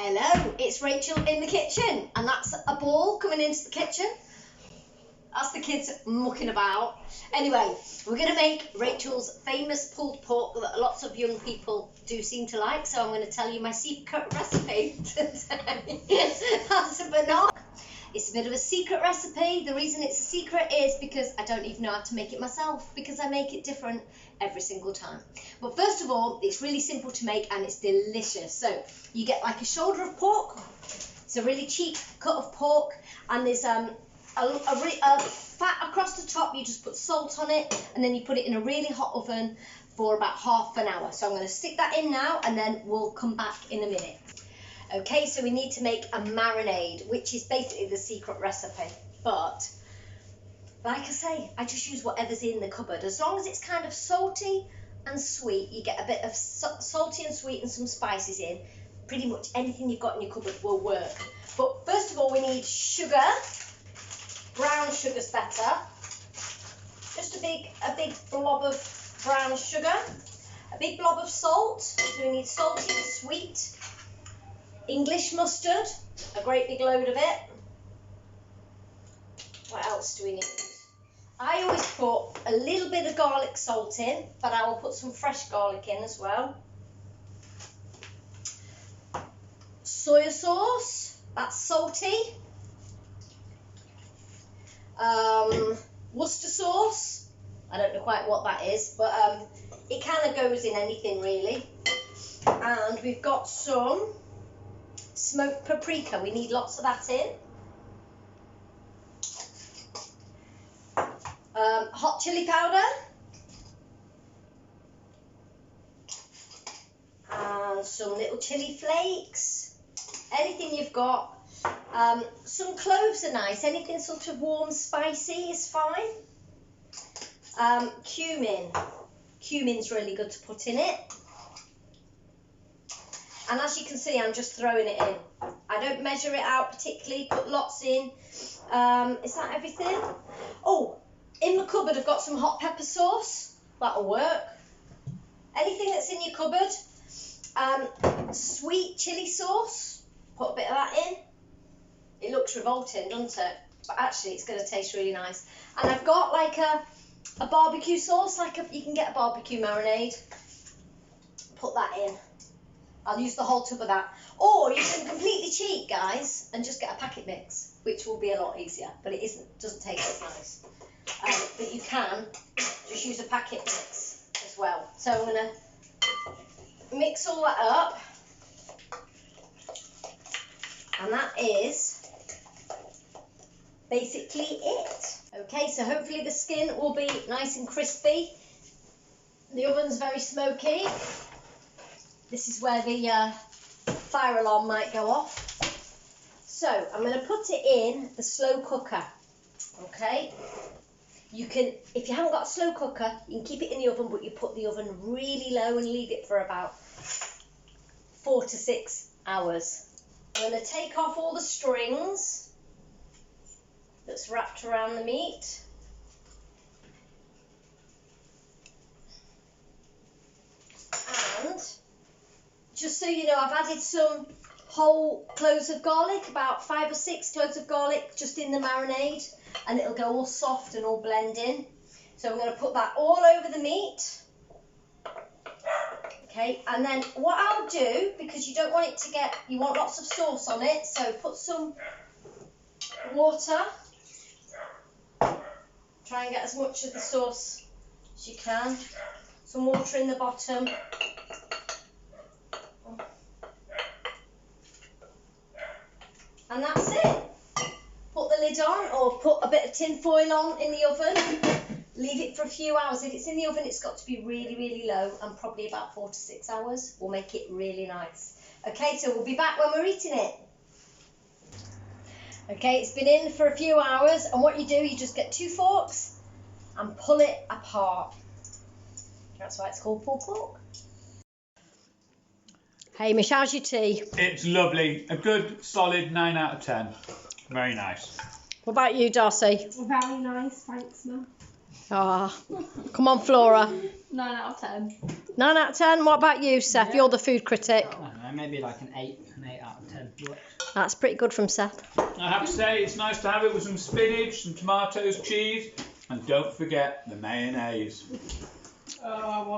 Hello, it's Rachel in the kitchen, and that's a ball coming into the kitchen. That's the kids mucking about. Anyway, we're going to make Rachel's famous pulled pork that lots of young people do seem to like, so I'm going to tell you my secret recipe today. That's a banana. It's a bit of a secret recipe. The reason it's a secret is because I don't even know how to make it myself, because I make it different every single time. But first of all, it's really simple to make and it's delicious. So you get like a shoulder of pork. It's a really cheap cut of pork, and there's a fat across the top. You just put salt on it, and then you put it in a really hot oven for about half an hour. So I'm going to stick that in now, and then we'll come back in a minute. Okay, so we need to make a marinade, which is basically the secret recipe. But like I say, I just use whatever's in the cupboard. As long as it's kind of salty and sweet, you get a bit of salty and sweet and some spices in. Pretty much anything you've got in your cupboard will work. But first of all, we need sugar. Brown sugar's better. Just a big blob of brown sugar. A big blob of salt. So we need salty and sweet. English mustard, a great big load of it. What else do we need? I always put a little bit of garlic salt in, but I will put some fresh garlic in as well. Soy sauce, that's salty. Worcester sauce, I don't know quite what that is, but it kind of goes in anything really. And we've got some smoked paprika, we need lots of that in. Hot chili powder. And some little chili flakes. Anything you've got. Some cloves are nice, anything sort of warm, spicy is fine. Cumin. Cumin's really good to put in it. And as you can see, I'm just throwing it in. I don't measure it out particularly, put lots in. Is that everything? Oh, in my cupboard I've got some hot pepper sauce. That'll work. Anything that's in your cupboard. Sweet chili sauce. Put a bit of that in. It looks revolting, doesn't it? But actually it's going to taste really nice. And I've got like a barbecue sauce, you can get a barbecue marinade. Put that in. I'll use the whole tub of that. Or you can completely cheat, guys, and just get a packet mix, which will be a lot easier, but it doesn't taste as nice. But you can just use a packet mix as well. So I'm going to mix all that up. And that is basically it. Okay, so hopefully the skin will be nice and crispy. The oven's very smoky. This is where the fire alarm might go off. So I'm going to put it in the slow cooker. Okay. You can, if you haven't got a slow cooker, you can keep it in the oven, but you put the oven really low and leave it for about 4 to 6 hours. I'm going to take off all the strings that's wrapped around the meat. And just so you know, I've added some whole cloves of garlic, about 5 or 6 cloves of garlic just in the marinade, and it'll go all soft and all blend in. So I'm going to put that all over the meat. Okay, and then what I'll do, because you don't want it to get, you want lots of sauce on it, so put some water. Try and get as much of the sauce as you can. Some water in the bottom. And that's it. Put the lid on, or put a bit of tin foil on in the oven. Leave it for a few hours. If it's in the oven, it's got to be really, really low, and probably about 4 to 6 hours will make it really nice. Okay, so we'll be back when we're eating it. Okay, it's been in for a few hours, and what you do, you just get 2 forks and pull it apart. That's why it's called pulled pork. Hamish, how's your tea? It's lovely. A good solid 9 out of 10. Very nice. What about you, Darcy? Very nice, thanks, Mum. Ah, come on, Flora. 9 out of 10. 9 out of 10. What about you, Seth? Yeah. You're the food critic. I don't know, maybe like an 8 out of 10. That's pretty good from Seth. I have to say, it's nice to have it with some spinach, some tomatoes, cheese, and don't forget the mayonnaise. Oh, I want